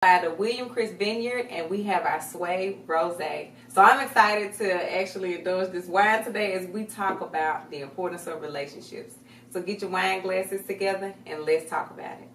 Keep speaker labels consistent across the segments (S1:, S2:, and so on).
S1: By the William Chris Vineyard, and we have our Sway Rosé. So I'm excited to actually indulge this wine today as we talk about the importance of relationships. So get your wine glasses together and let's talk about it.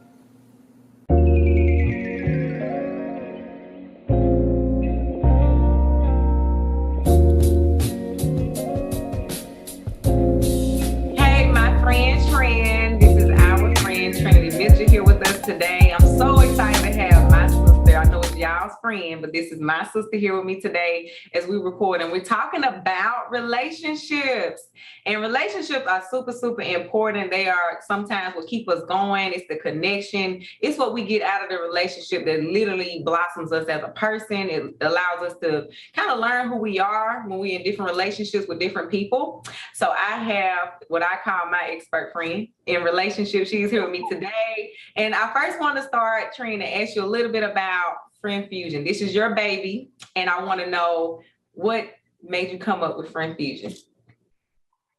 S1: Hey, my friend. This is our friend Trinity Mitchell here with us today. I'm so excited to have my sister. I know it's y'all's friend, but this is my sister here with me today as we record. And we're talking about relationships. And relationships are super, super important. They are sometimes what keep us going. It's the connection. It's what we get out of the relationship that literally blossoms us as a person. It allows us to kind of learn who we are when we're in different relationships with different people. So I have what I call my expert friend in relationships. She's here with me today. And I first want to start, Trina, and ask you a little bit about Friend Fusion. This is your baby, and I want to know what made you come up with Friend Fusion.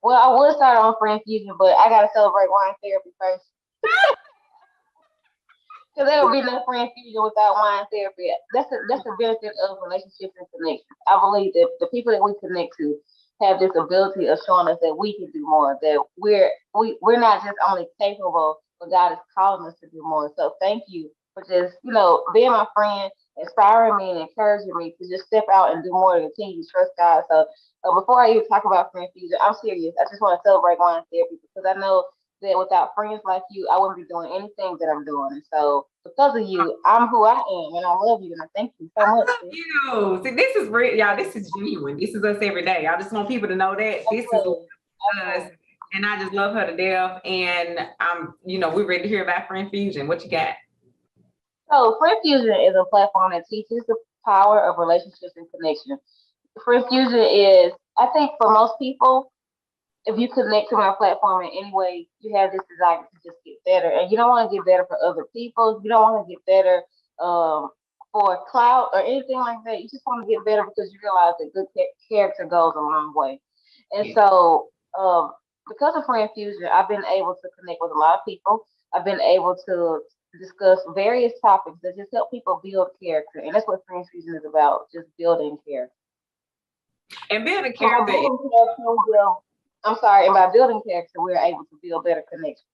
S2: Well, I would start on Friend Fusion, but I gotta celebrate wine therapy first. Because there would be no Friend Fusion without wine therapy. That's the benefit of relationships and connections. I believe that the people that we connect to have this ability of showing us that we can do more, that we're not just only capable, but God is calling us to do more. So thank you for just, being my friend, inspiring me and encouraging me to just step out and do more and continue to trust God. So before I even talk about Friend Fusion, I'm serious. I just want to celebrate wine therapy because I know that without friends like you, I wouldn't be doing anything that I'm doing. And so because of you, I'm who I am, and I love you, and I thank you so much. Sis.
S1: You see, this is real, y'all. This is genuine. This is us every day. I just want people to know that this is
S2: Absolutely.
S1: us, and I just love her to death. And we're ready to hear about Friend Fusion. What you got?
S2: So, Friend Fusion is a platform that teaches the power of relationships and connection. Friend Fusion is, I think, for most people, if you connect to my platform in any way, you have this desire to just get better, and you don't want to get better for other people. You don't want to get better um, for clout or anything like that. You just want to get better because you realize that good character goes a long way. And
S1: Yeah.
S2: so, because of Friend Fusion, I've been able to connect with a lot of people. I've been able to discuss various topics that just help people build character, and that's what Friend Fusion is about, just building character.
S1: And building
S2: And by
S1: character.
S2: building character, I'm sorry, and by building character, we're able to build better connections.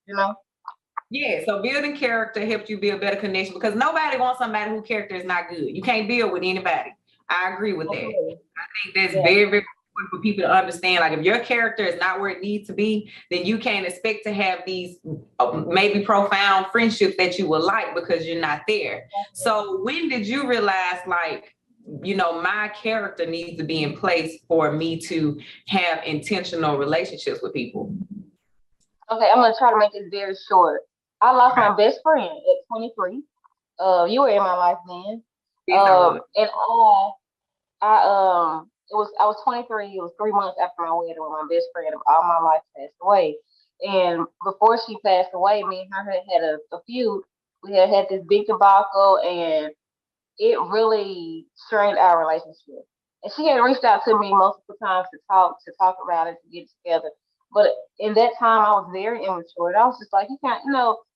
S1: Yeah, so building character helps you build better connection because nobody wants somebody whose character is not good. You can't build with anybody. I agree with that.
S2: Absolutely.
S1: I think that's
S2: Yeah.
S1: very, very important for people to understand. Like, if your character is not where it needs to be, then you can't expect to have these maybe profound friendships that you would like because you're not there. So, when did you realize, like, my character needs to be in place for me to have intentional relationships with people?
S2: Okay, I'm gonna try to make this very short. I lost
S1: Okay.
S2: my best friend at 23. You were in my life then.
S1: Yes, I was.
S2: And I was 23. It was 3 months after my wedding when my best friend of all my life passed away. And before she passed away, me and her had a feud. We had this big debacle, and it really strained our relationship. And she had reached out to me multiple times to talk about it, to get together. But in that time, I was very immature. And I was just like, you can't,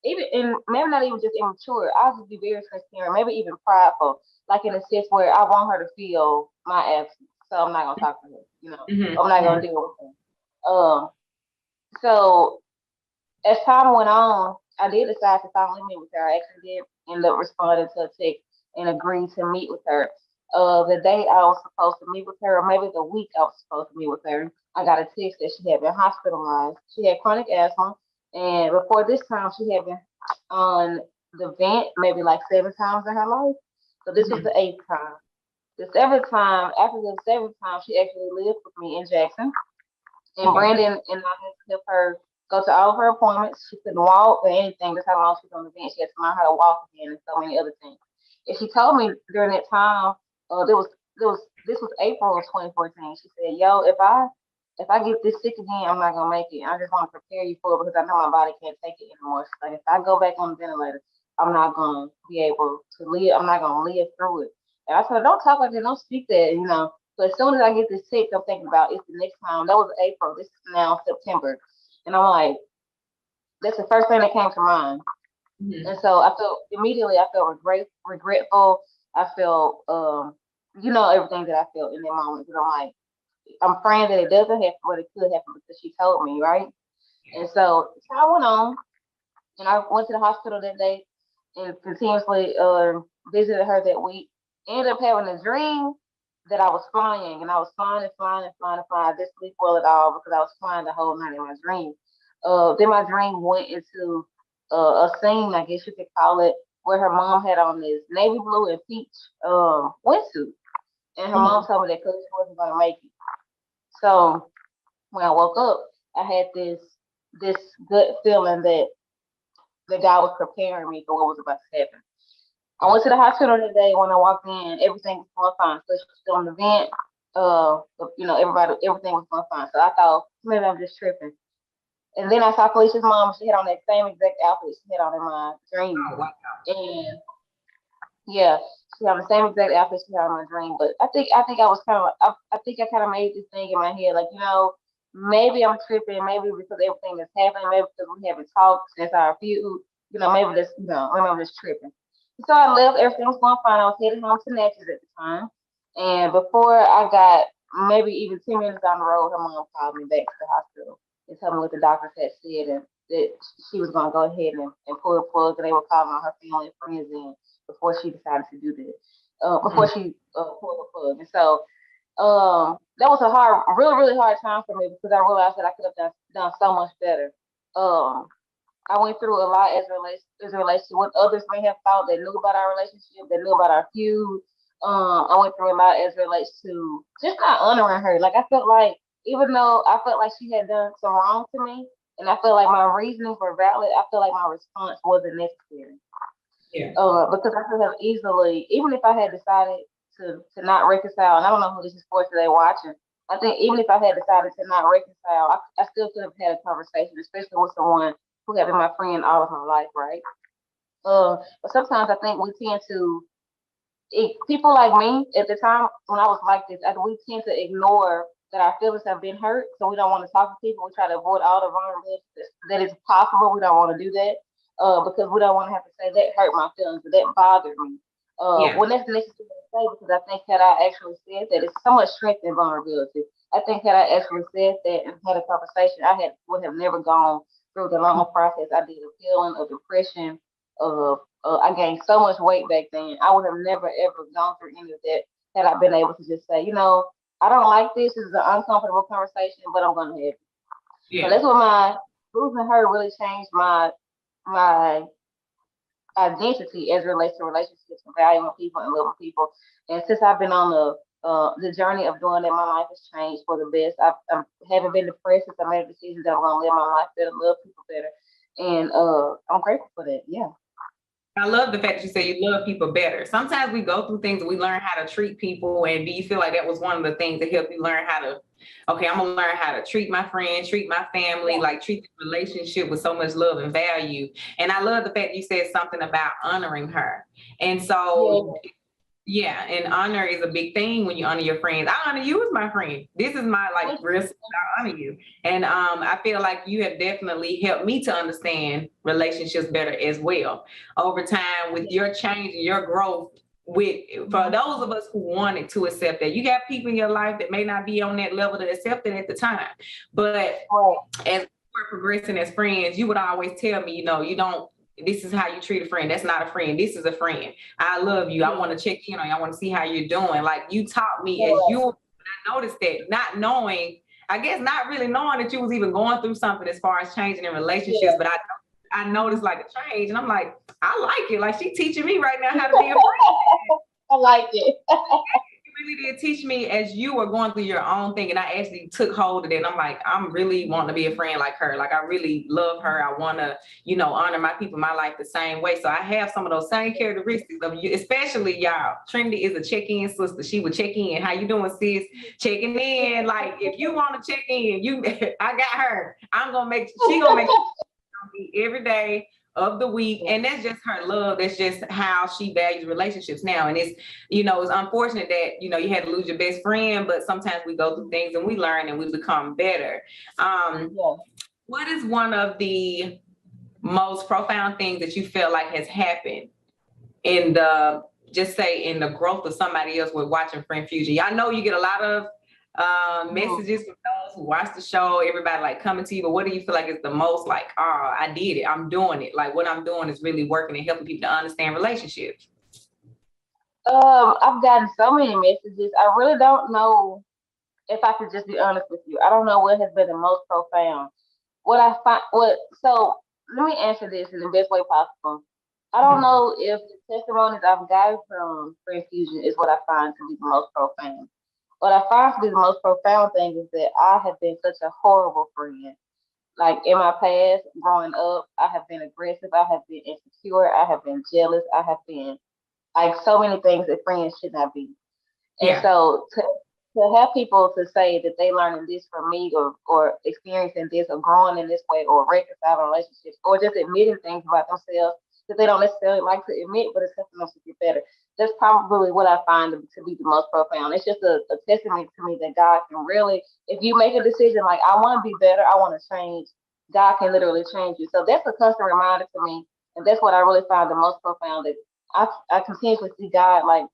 S2: even, and maybe not even just immature. I was just be very transparent, maybe even prideful, like in a sense where I want her to feel my absence. So I'm not gonna talk to her,
S1: Mm-hmm.
S2: I'm not gonna deal with her. So as time went on, I did decide to finally meet with her. I actually did end up responding to a text and agreed to meet with her. The day I was supposed to meet with her, or maybe the week I was supposed to meet with her, I got a text that she had been hospitalized. She had chronic asthma, and before this time, she had been on the vent maybe like 7 times in her life. So this was
S1: Mm-hmm.
S2: the eighth time. The seventh time, after the seventh time, she actually lived with me in Jackson. And
S1: Okay.
S2: Brandon and I had to help her go to all of her appointments. She couldn't walk or anything. That's how long she was on the bench. She had to learn how to walk again and so many other things. And she told me during that time, this was April of 2014. She said, "Yo, if I get this sick again, I'm not gonna make it. I just want to prepare you for it because I know my body can't take it anymore. She's like, if I go back on the ventilator, I'm not gonna be able to live. I'm not gonna live through it." And I told her, "Don't talk like that. Don't speak that. So as soon as I get this text, I'm thinking about it's the next time. That was April. This is now September. And I'm like, that's the first thing that came to mind. And so I felt immediately, I felt regretful. I felt, everything that I felt in that moment. Because I'm praying that it doesn't happen, but it could happen because she told me, right? And so I went on, and I went to the hospital that day and continuously visited her that week. Ended up having a dream that I was flying, and I was flying and flying and flying and flying. I didn't sleep well at all because I was flying the whole night in my dream. Then my dream went into a scene, I guess you could call it, where her mom had on this navy blue and peach wetsuit, and her mom told me that because she wasn't gonna make it. So when I woke up, I had this good feeling that God was preparing me for what was about to happen. I went to the hospital today. When I walked in, everything was going fine. So she was still on the vent. Everything was going fine. So I thought maybe I'm just tripping. And then I saw Felicia's mom. She had on that same exact outfit she had on in my dream.
S1: Oh, wow.
S2: And yeah, she had the same exact outfit she had in my dream. But I think I was kind of I think I kind of made this thing in my head, like, maybe I'm tripping, maybe because everything that's happening, maybe because we haven't talked since our feud, maybe I'm just tripping. So I left, everything was going fine. I was heading home to Natchez at the time. And before I got maybe even 10 minutes down the road, her mom called me back to the hospital and told me what the doctors had said, and that she was going to go ahead and pull the plug, and they were calling all her family and friends in before she decided to do that, before she pulled the plug. And so that was a really, really hard time for me because I realized that I could have done so much better. Um, I went through a lot as relates to what others may have thought that knew about our relationship, that knew about our feud. I went through a lot as relates to just not honoring her. Like, I felt like, even though I felt like she had done some wrong to me, and I felt like my reasonings were valid, I feel like my response wasn't necessary.
S1: Yeah.
S2: Because I could have easily, even if I had decided to not reconcile, and I don't know who this is for today watching. I think even if I had decided to not reconcile, I still could have had a conversation, especially with someone who had been my friend all of my life, right? But sometimes I think we tend to, people like me at the time when I was like this, we tend to ignore that our feelings have been hurt, so we don't want to talk to people. We try to avoid all the vulnerability that is possible. We don't want to do that because we don't want to have to say that hurt my feelings or that bothered me.
S1: Yeah.
S2: When that's necessary to say, because I think had I actually said that, it's so much strength in vulnerability. I think had I actually said that and had a conversation, would have never gone through the long process I did of healing, of depression, of I gained so much weight back then. I would have never ever gone through any of that had I been able to just say, I don't like this. This is an uncomfortable conversation, but I'm gonna have it. So
S1: Yeah.
S2: that's what my losing her really changed my identity as it relates to relationships and valuing people and loving people. And since I've been on the journey of doing that, my life has changed for the best. I haven't been depressed since I made a decision that I'm gonna live my life better, love people better, and I'm grateful for that. Yeah.
S1: I love the fact that you say you love people better. Sometimes we go through things and we learn how to treat people. And do you feel like that was one of the things that helped you learn how to, okay, I'm gonna learn how to treat my friends, treat my family,
S2: Yeah.
S1: like treat the relationship with so much love and value. And I love the fact you said something about honoring her. And so
S2: Yeah.
S1: yeah, and honor is a big thing when you honor your friends. I honor you as my friend. This is my like
S2: Thank
S1: real
S2: you.
S1: I honor you. And I feel like you have definitely helped me to understand relationships better as well over time with
S2: Yeah.
S1: your change and your growth. With for
S2: Mhm.
S1: those of us who wanted to accept that, you got people in your life that may not be on that level to accept it at the time. But
S2: Right.
S1: as we're progressing as friends, you would always tell me, you don't, this is how you treat a friend. That's not a friend. This is a friend. I love you. I
S2: Yeah.
S1: want to check in on you. I want to see how you're doing. Like you taught me as
S2: Right.
S1: you, I noticed that not knowing, I guess not really knowing that you was even going through something as far as changing in relationships,
S2: Yeah.
S1: but I noticed like a change and I'm like, I like it. Like she teaching me right now how to be a friend.
S2: I like it.
S1: You really did teach me as you were going through your own thing, and I actually took hold of it. And I'm like, I'm really wanting to be a friend like her. Like I really love her. I want to, honor my people in my life the same way. So I have some of those same characteristics of you, especially y'all. Trinity is a check-in sister. She would check in. How you doing, sis? Checking in. Like if you want to check in, I got her. She gonna make every day of the week.
S2: Yeah.
S1: And that's just her love. That's just how she values relationships now. And it's unfortunate that, you had to lose your best friend, but sometimes we go through things and we learn and we become better.
S2: Yeah.
S1: What is one of the most profound things that you feel like has happened in the, just say, in the growth of somebody else with watching Friend Fusion? Y'all know you get a lot of messages from those who watch the show, everybody like coming to you, but what do you feel like is the most like, oh, I did it, I'm doing it, like what I'm doing is really working and helping people to understand relationships?
S2: I've gotten so many messages. I really don't know if I could just be honest with you. I don't know what has been the most profound. What I find, what so let me answer this in the best way possible. I don't
S1: Mhm.
S2: know if the testimonies I've gotten from Friend Fusion is what I find to be the most profound. What I find to be the most profound thing is that I have been such a horrible friend. Like in my past, growing up, I have been aggressive, I have been insecure, I have been jealous, I have been like so many things that friends should not be. And
S1: Yeah.
S2: so to have people to say that they learning this from me, or experiencing this, or growing in this way, or reconciling relationships, or just admitting things about themselves that they don't necessarily like to admit, but it's helping them to get better. That's probably what I find to be the most profound. It's just a testament to me that God can really, if you make a decision like I want to be better, I want to change, God can literally change you. So that's a constant reminder to me, and that's what I really find the most profound. That I continuously see God like,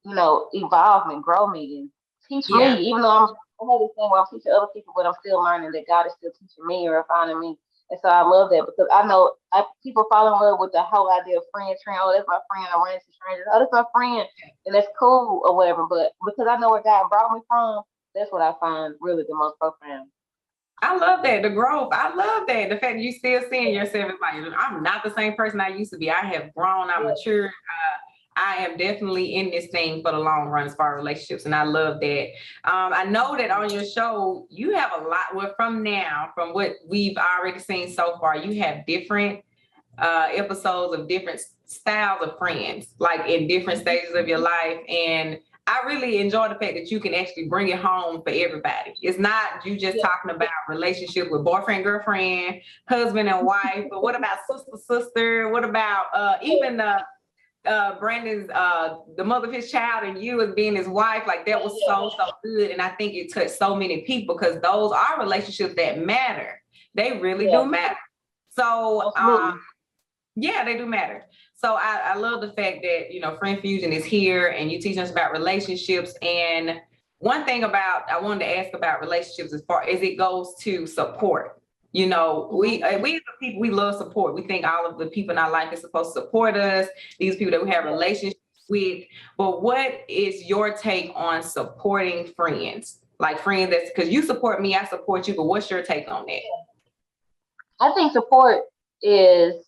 S2: evolve and grow me and teach me,
S1: Yeah.
S2: even though I have this thing where I'm teaching other people, but I'm still learning that God is still teaching me and refining me. And so I love that because I know people fall in love with the whole idea of friend train. Oh, that's my friend. I ran into strangers. Oh, that's my friend. And that's cool or whatever. But because I know where God brought me from, that's what I find really the most profound.
S1: I love that, the growth. I love that, the fact that you still seeing yourself as like, I'm not the same person I used to be. I have grown, I
S2: Yeah.
S1: matured. I am definitely in this thing for the long run as far as relationships, and I love that. I know that on your show you have a lot. Well, from what we've already seen so far, you have different episodes of different styles of friends, like in different stages of your life. And I really enjoy the fact that you can actually bring it home for everybody. It's not you just
S2: Yeah.
S1: talking about relationship with boyfriend, girlfriend, husband and wife, but what about sister, sister? What about even Brandon's the mother of his child and you as being his wife? Like that was
S2: Yeah.
S1: so good, and I think it touched so many people because those are relationships that matter. They really do
S2: Yeah.
S1: matter. So
S2: Absolutely.
S1: yeah, they do matter. So I love the fact that, Friend Fusion is here and you teach us about relationships. And one thing about, I wanted to ask about relationships as far as it goes to support. We
S2: Mhm.
S1: we as the people, we love support. We think all of the people in our life is supposed to support us, these people that we have
S2: Yeah.
S1: relationships with. But what is your take on supporting friends? Like friends that's, because you support me, I support you, but what's your take on that?
S2: I think support is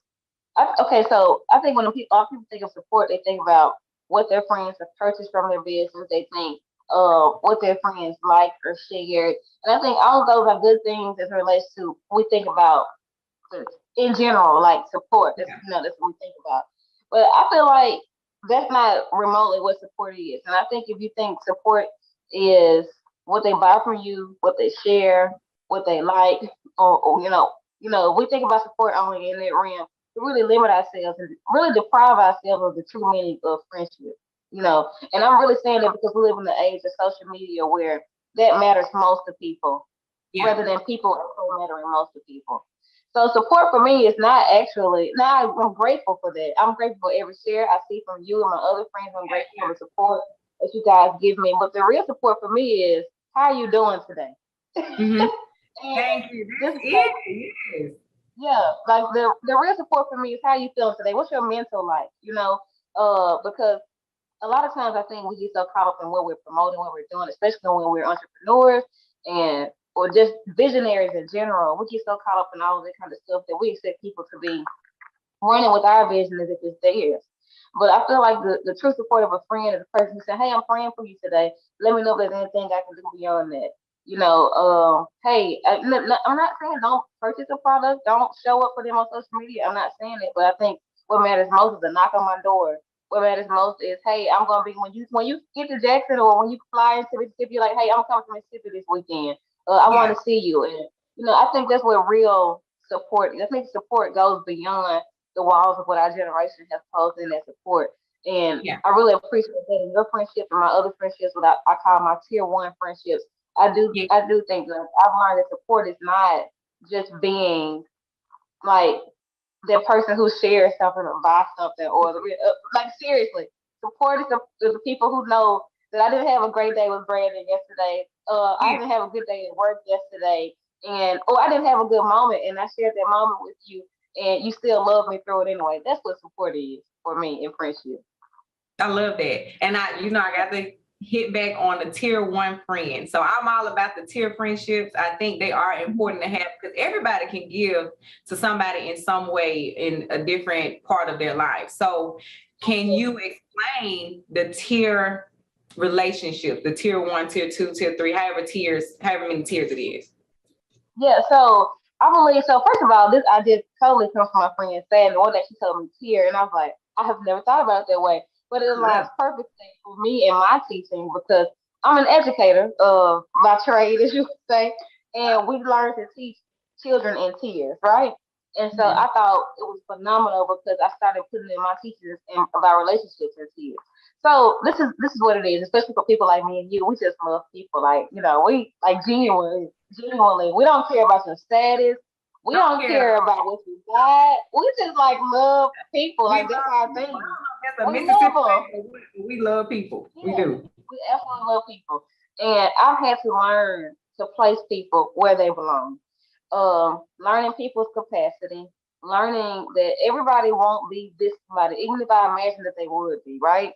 S2: okay, so I think when a lot of people think of support, they think about what their friends have purchased from their business. They think what their friends like or shared, and I think all of those are good things as it relates to we think about in general, like support.
S1: Yeah.
S2: That's what we think about. But I feel like that's not remotely what support is, and I think if you think support is what they buy from you, what they share, what they like, or if we think about support only in that realm, we really limit ourselves and really deprive ourselves of the true meaning of friendship. And I'm really saying that because we live in the age of social media where that matters most to people,
S1: Yeah.
S2: rather than people actually mattering most to people. So support for me is not actually. Now I'm grateful for that. I'm grateful for every share I see from you and my other friends. I'm grateful for the support that you guys give me. But the real support for me is how are you doing today?
S1: Hmm.
S2: And
S1: Thank you.
S2: just
S1: That's
S2: like,
S1: it. Yes.
S2: yeah, like the real support for me is how you feeling today. What's your mental like? Because a lot of times I think we get so caught up in what we're promoting, what we're doing, especially when we're entrepreneurs and or just visionaries in general. We get so caught up in all of that kind of stuff that we expect people to be running with our vision as if it's theirs. But I feel like the true support of a friend is a person who said, "Hey, I'm praying for you today. Let me know if there's anything I can do beyond that." Hey, I'm not saying don't purchase a product, don't show up for them on social media. I'm not saying it, but I think what matters most is a knock on my door. What matters most is, hey, I'm gonna be when you get to Jackson or when you fly into Mississippi, you're like, hey, I'm coming to Mississippi this weekend. I want
S1: Yeah.
S2: to see you, and I think that's where real support. I think support goes beyond the walls of what our generation has posed in that support. And
S1: Yeah.
S2: I really appreciate that in your friendship and my other friendships, what I call my tier one friendships.
S1: Yeah.
S2: I do think that I've learned that support is not just being like that person who shares something or buys something, or like seriously, support is the people who know that I didn't have a great day with Brandon yesterday. I
S1: Yeah,
S2: didn't have a good day at work yesterday, and I didn't have a good moment, and I shared that moment with you, and you still love me through it anyway. That's what support is for me in friendship.
S1: I love that. And I got to hit back on the tier one friend. So I'm all about the tier friendships. I think they are important to have because everybody can give to somebody in some way in a different part of their life. So can you explain the tier relationships, the tier one, tier two, tier three, however many tiers it is?
S2: Yeah, so I believe so. First of all, this idea totally comes from my friend saying the one that she told me here, and I was like, I have never thought about it that way. But it aligns
S1: Love.
S2: perfectly for me and my teaching because I'm an educator by trade, as you would say, and we learn to teach children in tears, right? And so
S1: Mhm.
S2: I thought it was phenomenal because I started putting in my teachers and about relationships in tears. So this is what it is, especially for people like me and you. We just love people, like we like genuinely. We don't care about your status. We
S1: Don't
S2: don't
S1: care at
S2: care
S1: all.
S2: about what you got. We just like love people.
S1: We
S2: Like that's
S1: love
S2: our
S1: people. I
S2: thing.
S1: don't know if that's a
S2: We love
S1: Mississippi
S2: them.
S1: thing, but we love people. We
S2: Yeah,
S1: do.
S2: we absolutely love people. And I've had to learn to place people where they belong. Learning people's capacity, learning that everybody won't be this somebody, even if I imagine that they would be, right?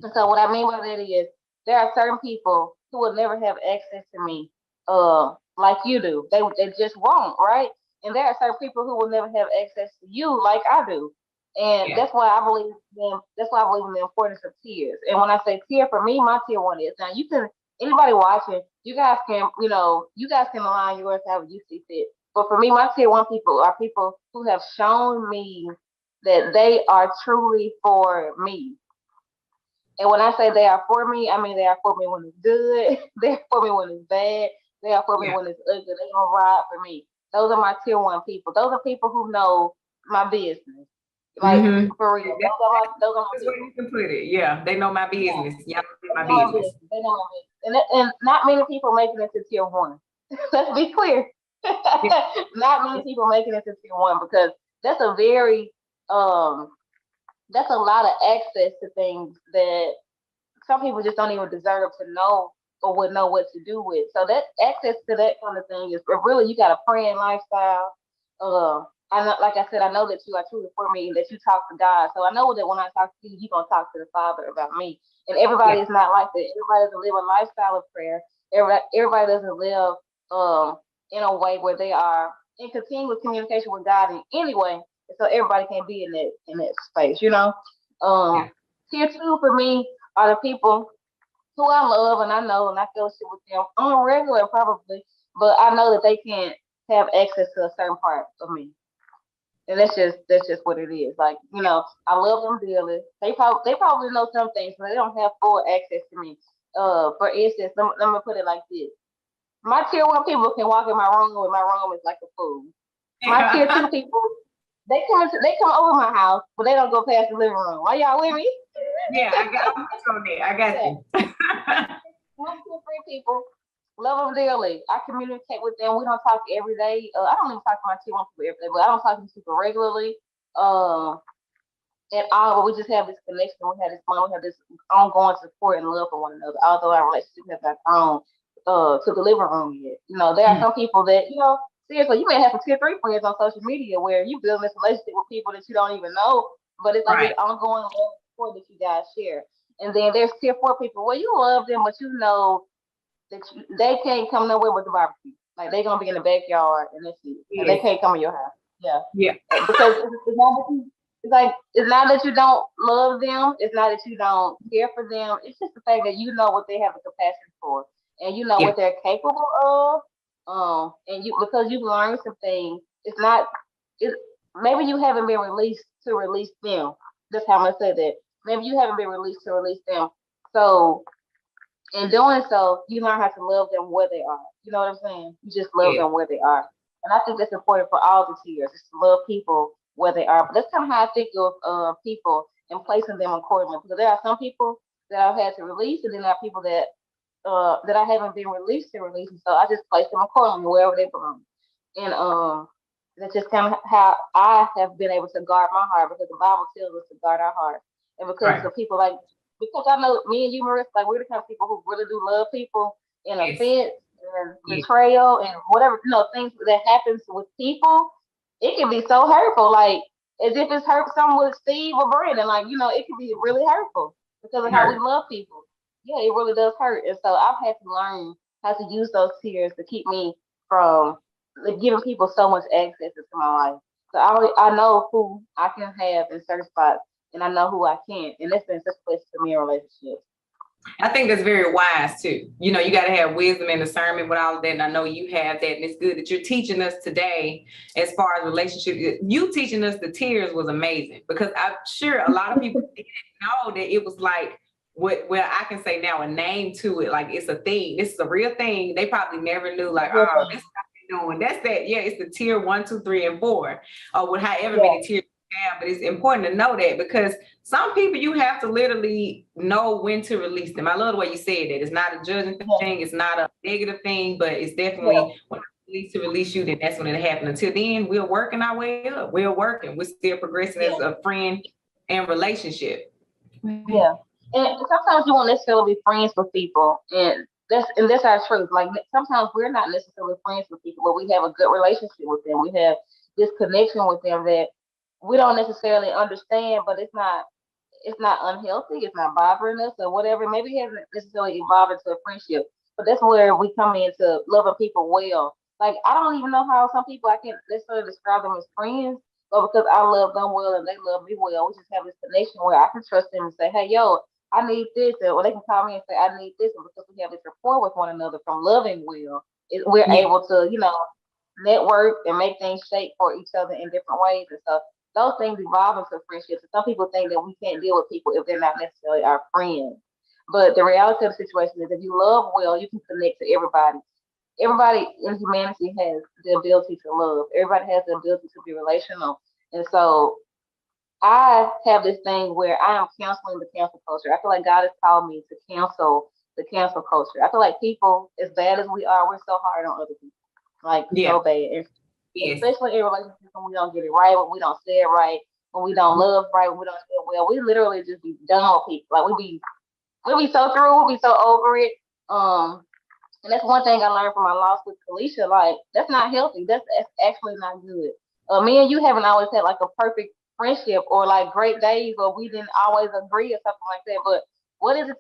S2: And so what I mean by that is there are certain people who will never have access to me, like you do. They just won't, right? And there are certain people who will never have access to you like I do. And
S1: Yeah.
S2: that's why I believe in the importance of tiers. And when I say tier for me, my tier one is now you can anybody watching, you guys can align yours however you see fit. But for me, my tier one people are people who have shown me that they are truly for me, and when I say they are for me, I mean they are for me when it's good, they are for me when it's bad, they are for me
S1: Yeah.
S2: when it's ugly. They don't ride for me. Those are my tier one people. Those are people who know my business. Like
S1: Mm-hmm.
S2: for real. Those are my
S1: That's where you
S2: people.
S1: can put it. Yeah, they know my
S2: Yeah.
S1: business. Y'all know
S2: They
S1: my
S2: know my
S1: business.
S2: business. They know my business. And not many people making it to tier one. Let's be clear.
S1: Yeah,
S2: Not many people making it to tier one because that's a very that's a lot of access to things that some people just don't even deserve to know or would know what to do with. So that access to that kind of thing is really you got a praying lifestyle. I know, like I said, I know that you are truly for me and that you talk to God. So I know that when I talk to you, you're gonna talk to the Father about me. And everybody
S1: yeah,
S2: is not like that. Everybody doesn't live a lifestyle of prayer. Everybody doesn't live um in a way where they are in continuous communication with God in any way. So everybody can be in that space.
S1: yeah.
S2: Um Tier two for me are the people who I love and I know and I fellowship with them on a regular probably, but I know that they can't have access to a certain part of me. And that's just what it is. Like, I love them dearly. They probably know some things, but they don't have full access to me. For instance, let me put it like this. My tier one people can walk in my room and my room is like a fool. My tier
S1: Yeah,
S2: two people, they come over my house, but they don't go past the living room. Are y'all with me?
S1: yeah. I'm with you on that. I got
S2: Yeah.
S1: you.
S2: One, two, three people. Love them dearly. I communicate with them. We don't talk every day. I don't even talk to my tier one people every day, but I don't talk to people regularly. Uh, at all. But we just have this connection. We have this bond. We have this ongoing support and love for one another. Although our relationship has not grown to the living room yet. There are
S1: Mm,
S2: some people that seriously, you may have some tier three friends on social media where you build this relationship with people that you don't even know, but it's like this
S1: right.
S2: ongoing love and support that you guys share. And then there's tier four people where you love them, but you know that they can't come nowhere with the barbecue. Like they're gonna be in the backyard and that's it, and they
S1: Yes.
S2: can't come in your house. Yeah,
S1: Yeah.
S2: because it's not that it's not that you don't love them. It's not that you don't care for them. It's just the fact that you know what they have the capacity for, and you know
S1: Yeah.
S2: what they're capable of. And you because you've learned some things. It's not. It maybe you haven't been released to release them. That's how I'm gonna say that. Maybe you haven't been released to release them. So in doing so, you learn how to love them where they are. You know what I'm saying? You just love
S1: Yeah.
S2: them where they are. And I think that's important for all the tiers, is to love people where they are. But that's kind of how I think of people and placing them accordingly. Because there are some people that I've had to release, and then there are people that I haven't been released to release. And so I just place them accordingly wherever they belong. And That's just kind of how I have been able to guard my heart because the Bible tells us to guard our heart. And because
S1: Right.
S2: of people like, because I know me and you, Marissa, like we're the kind of people who really do love people in
S1: Yes.
S2: offense and
S1: Yes.
S2: betrayal and whatever, things that happens with people, it can be so hurtful. Like, as if it's hurt someone with Steve or Brandon. Like, it can be really hurtful because of how we
S1: Hurt.
S2: love people. Yeah, it really does hurt. And so I've had to learn how to use those tears to keep me from like giving people so much access into my life. So I know who I can have in certain spots, and I know who I can't, and that's been such a place to me in relationships.
S1: I think that's very wise too. You got to have wisdom and discernment with all of that. And I know you have that. And it's good that you're teaching us today as far as relationship. You teaching us the tears was amazing because I'm sure a lot of people didn't know that it was like well, I can say now a name to it. Like it's a thing. This is a real thing. They probably never knew like, oh, this is what I'm doing. That's that. Yeah, it's the tier 1, 2, 3, and 4. Or with however
S2: Yeah,
S1: many tiers you have. But it's important to know that because some people you have to literally know when to release them. I love the way you said that. It's not a judging
S2: yeah,
S1: thing, it's not a negative thing, but it's
S2: yeah,
S1: definitely when I release you, then that's when it happened. Until then, we're working our way up. We're working. We're still progressing as
S2: yeah,
S1: a friend and relationship.
S2: yeah. And sometimes you won't necessarily be friends with people, and that's our truth. Like sometimes we're not necessarily friends with people, but we have a good relationship with them. We have this connection with them that we don't necessarily understand, but it's not unhealthy, it's not bothering us or whatever. Maybe it hasn't necessarily evolved into a friendship, but that's where we come into loving people well. Like I don't even know how some people I can't necessarily describe them as friends, but because I love them well and they love me well, we just have this connection where I can trust them and say, "Hey, yo, I need this," or they can call me and say, "I need this," and because we have this rapport with one another from loving well, we're
S1: Yeah.
S2: able to, network and make things shake for each other in different ways and stuff. Those things evolve into friendships. And some people think that we can't deal with people if they're not necessarily our friends. But the reality of the situation is if you love well, you can connect to everybody. Everybody in humanity has the ability to love. Everybody has the ability to be relational. And so I have this thing where I am counseling the cancel culture. I feel like God has called me to counsel the cancel culture. I feel like people, as bad as we are, we're so hard on other people, like
S1: Yeah.
S2: so bad. And
S1: Yes.
S2: especially in relationships when we don't get it right, when we don't say it right, when we don't love right, when we don't say it well, we literally just be done with people. Like we be so through, we be so over it. And that's one thing I learned from my loss with Kalisha. Like, that's not healthy. That's actually not good. Me and you haven't always had like a perfect friendship or like great days or we didn't always agree or something like that. But what is it?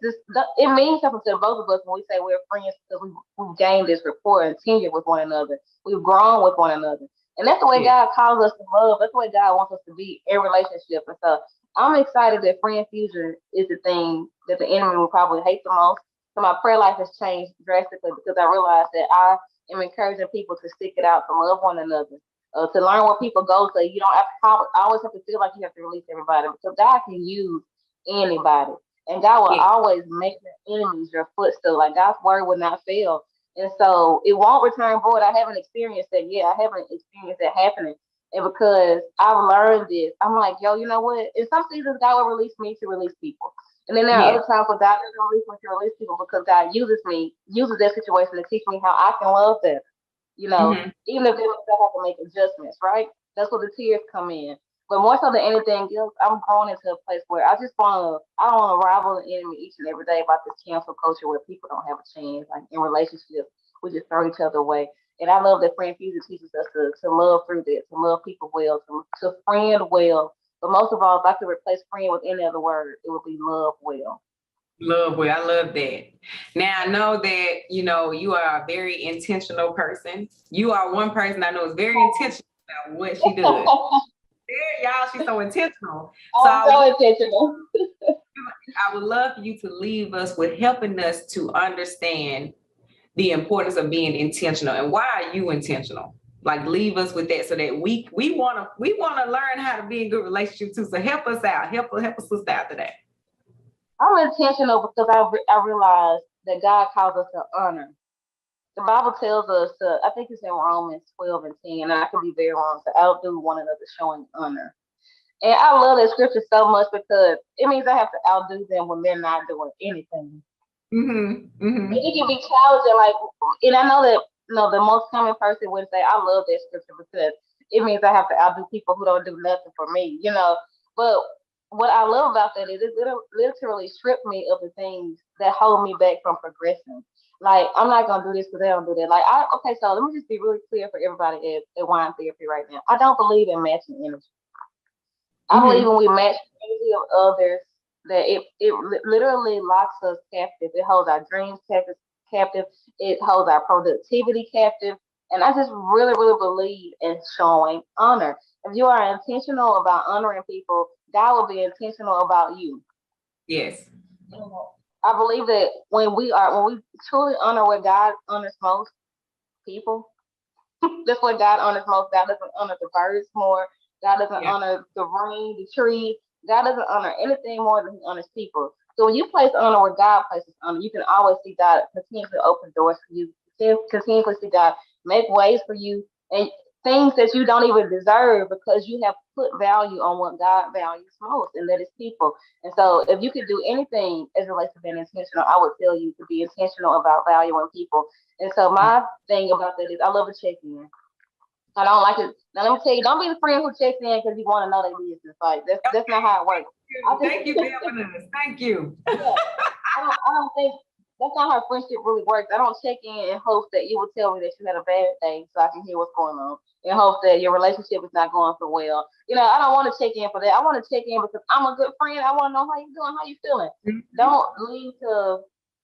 S2: It means something to both of us when we say we're friends because we've gained this rapport and tenure with one another. We've grown with one another. And that's the way
S1: Yeah.
S2: God calls us to love. That's the way God wants us to be in relationship. And so I'm excited that friend fusion is the thing that the enemy will probably hate the most. So my prayer life has changed drastically because I realized that I am encouraging people to stick it out, to love one another, to learn where people go. So you don't have to always have to feel like you have to release everybody because God can use anybody, and God will
S1: Yeah.
S2: always make your enemies your footstool. Like God's word will not fail, and so it won't return void. I haven't experienced that yet. I haven't experienced that happening. And because I've learned this, I'm like, yo, you know what? In some seasons, God will release me to release people. And then there are
S1: Yeah.
S2: other times where God doesn't release me to release people because God uses that situation to teach me how I can love them.
S1: Hmm.
S2: Even if they have to make adjustments, right? That's where the tears come in. But more so than anything else, I'm growing into a place where I want to rival the enemy each and every day about this cancel culture where people don't have a chance. Like in relationships, we just throw each other away. And I love that Friend Fusion teaches us to love through that, to love people well, to friend well. But most of all, if I could replace friend with any other word, it would be love well.
S1: Love way. I love that. Now I know that you are a very intentional person. You are one person I know is very intentional about what she does. Yeah, y'all, she's so intentional. So
S2: I'm so intentional.
S1: I would love for you to leave us with helping us to understand the importance of being intentional and why are you intentional? Like leave us with that so that we wanna learn how to be in good relationship too. So help us out. Help us sister out today.
S2: I'm intentional because I realize that God calls us to honor. The Bible tells us to, I think it's in Romans 12 and 10, and I could be very wrong, to outdo one another showing honor. And I love that scripture so much because it means I have to outdo them when they're not doing anything.
S1: Mm-hmm.
S2: And
S1: Mm-hmm.
S2: it can be challenging, like, and I know that the most common person would say, I love that scripture because it means I have to outdo people who don't do nothing for me, you know. But what I love about that is it literally stripped me of the things that hold me back from progressing. Like I'm not gonna do this because they don't do that. Like okay, so let me just be really clear for everybody at wine therapy right now. I don't believe in matching energy. I believe
S1: Mm-hmm.
S2: when we match the energy of others, that literally locks us captive. It holds our dreams captive. It holds our productivity captive. And I just really, really believe in showing honor. If you are intentional about honoring people, God will be intentional about you.
S1: Yes.
S2: I believe that when we truly honor what God honors most, people, that's what God honors most. God doesn't honor the birds more. God doesn't
S1: Yeah.
S2: honor the rain, the trees. God doesn't honor anything more than He honors people. So when you place honor where God places honor, you can always see God continuously open doors for you. You can continuously see God make ways for you and things that you don't even deserve because you have put value on what God values most, and that is people. And so if you could do anything as it relates to being intentional, I would tell you to be intentional about valuing people. And so my thing about that is I love to check in. I don't like it. Now let me tell you, don't be the friend who checks in because you want to know their business. Like that's not how it works. I just
S1: Thank you for helping us. Thank you.
S2: yeah, I don't think that's not how friendship really works. I don't check in hopes that you will tell me that you had a bad day so I can hear what's going on. In hopes that your relationship is not going so well. You know, I don't want to check in for that. I want to check in because I'm a good friend. I want to know how you doing, how you feeling.
S1: Mhm.
S2: Don't lead to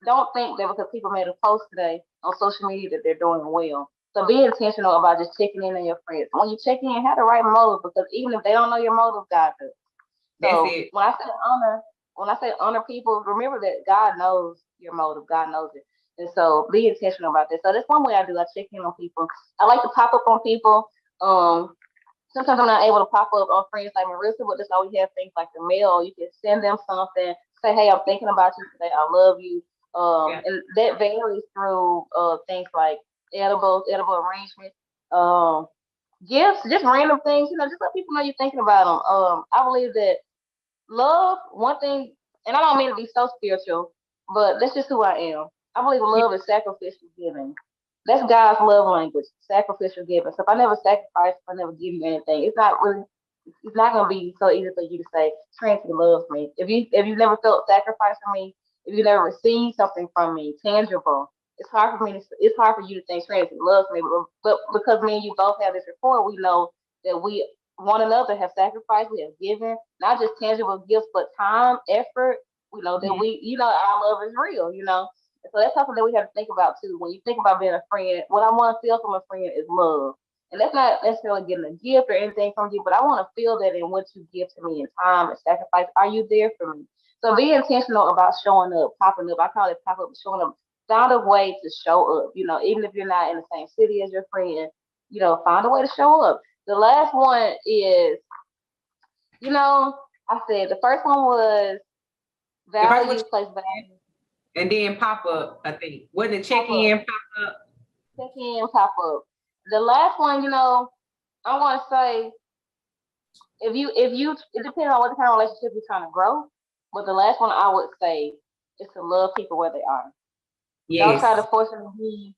S2: don't think that because people made a post today on social media that they're doing well. So be intentional about just checking in on your friends. When you check in, have the right motive because even if they don't know your motive, God does.
S1: That's
S2: So
S1: it.
S2: when I say honor people, remember that God knows your motive. God knows it. And so be intentional about this. So that's one way I do. I check in on people. I like to pop up on people. Um, Sometimes I'm not able to pop up on friends like Marissa, but that's why we have things like the mail. You can send them something, say, hey, I'm thinking about you today. I love you.
S1: Yeah.
S2: And that varies through things like edible arrangements, um, gifts, just random things, just let people know you're thinking about them. I believe that love, one thing, and I don't mean to be so spiritual, but that's just who I am. I believe love is sacrificial giving. That's God's love language, sacrificial giving. So if I never sacrifice, if I never give you anything, it's not gonna be so easy for you to say, Trinity loves me. If you've never felt sacrifice from me, if you never received something from me, tangible, it's hard for you to think Trinity loves me. But because me and you both have this rapport, we know that we one another have sacrificed, we have given, not just tangible gifts, but time, effort. We know that
S1: Mhm.
S2: our love is real. So that's something that we have to think about too. When you think about being a friend, what I want to feel from a friend is love. And that's not necessarily getting a gift or anything from you, but I want to feel that in what you give to me in time and sacrifice. Are you there for me? So be intentional about showing up, popping up. I call it pop up, showing up. Find a way to show up. Even if you're not in the same city as your friend, find a way to show up. The last one is, I said the first one was
S1: The first one,
S2: value, place value,
S1: and then pop up, I think. Wasn't it check
S2: pop up,
S1: in, pop up?
S2: check in, pop up. The last one, I want to say if you it depends on what kind of relationship you're trying to grow. But the last one I would say is to love people where they are. Don't try to
S1: Yes.
S2: force them to be.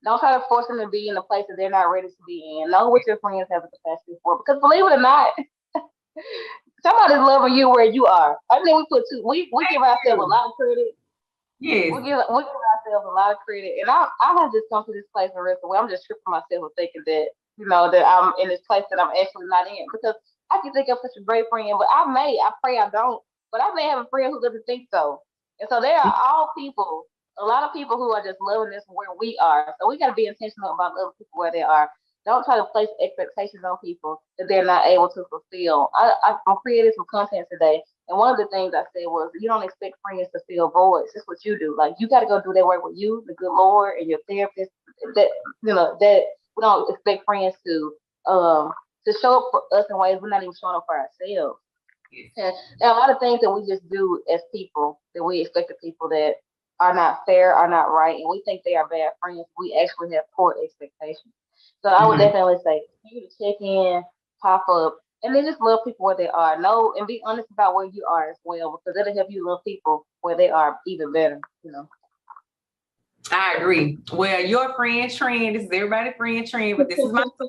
S2: Don't try to force them to be in a place that they're not ready to be in. Know what your friends have the capacity for. Because believe it or not, somebody's loving you where you are. I think we give
S1: Thank
S2: ourselves a
S1: you.
S2: lot of credit.
S1: Yes.
S2: We give ourselves a lot of credit, and I have just come to this place in Rest where I'm just tripping myself with thinking that that I'm in this place that I'm actually not in because I can think of such a great friend, but I pray I don't, but I may have a friend who doesn't think so, and so there are all people, a lot of people who are just loving this where we are. So we got to be intentional about loving people where they are. Don't try to place expectations on people that they're not able to fulfill. I'm creating some content today, and one of the things I said was, you don't expect friends to fill voids. That's what you do. Like you got to go do that work with you, the good Lord, and your therapist. That that we don't expect friends um to show up for us in ways we're not even showing up for ourselves.
S1: Yes.
S2: And there are a lot of things that we just do as people that we expect of people that are not fair, are not right, and we think they are bad friends. We actually have poor expectations. So I would
S1: Mhm.
S2: definitely say continue to check in, pop up, and then just love people where they are. Know and be honest about where you are as well, because that'll help you love people where they are even better.
S1: I agree. Well, your friend Trend, this is everybody's friend Trend, but this is my sister.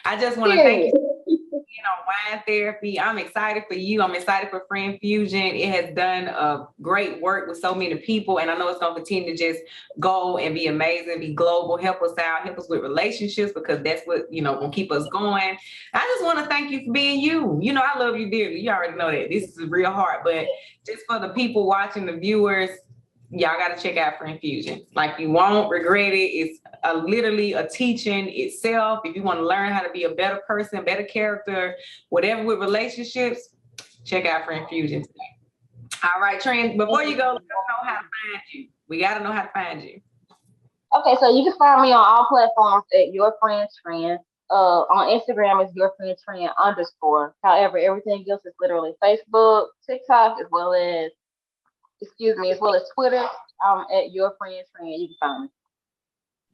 S1: I just want to thank you for being on Wine Therapy. I'm excited for you. I'm excited for Friend Fusion. It has done great work with so many people, and I know it's going to continue to just go and be amazing, be global, help us out, help us with relationships, because that's what, going to keep us going. I just want to thank you for being you. I love you dearly. You already know that. This is real hard, but just for the people watching, the viewers, y'all got to check out Friend Fusion. Like, you won't regret it. It's literally a teaching itself. If you want to learn how to be a better person, better character, whatever with relationships, check out Friend Fusion today. All right, Trent, before you go, let us know how to find you. We got to know how to find you.
S2: Okay, so you can find me on all platforms at Your Friend Trend. On Instagram is Your Friend Trend _. However, everything else is literally Facebook, TikTok, as well as Twitter. At Your Friend Trend. You can find me.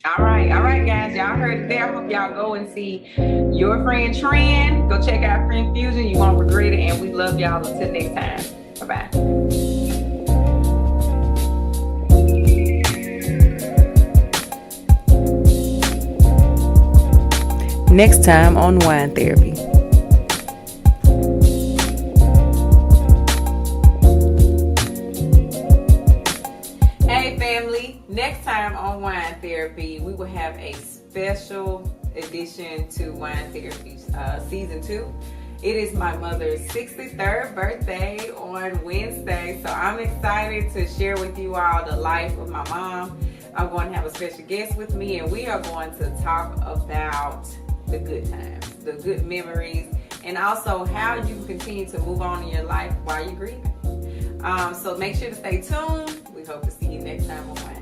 S1: All right, guys. Y'all heard it there. I hope y'all go and see Your Friend Trend. Go check out Friend Fusion. You won't regret it. And we love y'all. Until next time. Bye-bye. Next time on Wine Therapy. Hey family, next time on Wine Therapy, we will have a special edition to Wine Therapy Season 2. It is my mother's 63rd birthday on Wednesday, so I'm excited to share with you all the life of my mom. I'm going to have a special guest with me, and we are going to talk about the good times, the good memories, and also how you can continue to move on in your life while you're grieving. So make sure to stay tuned. We hope to see you next time on Wine.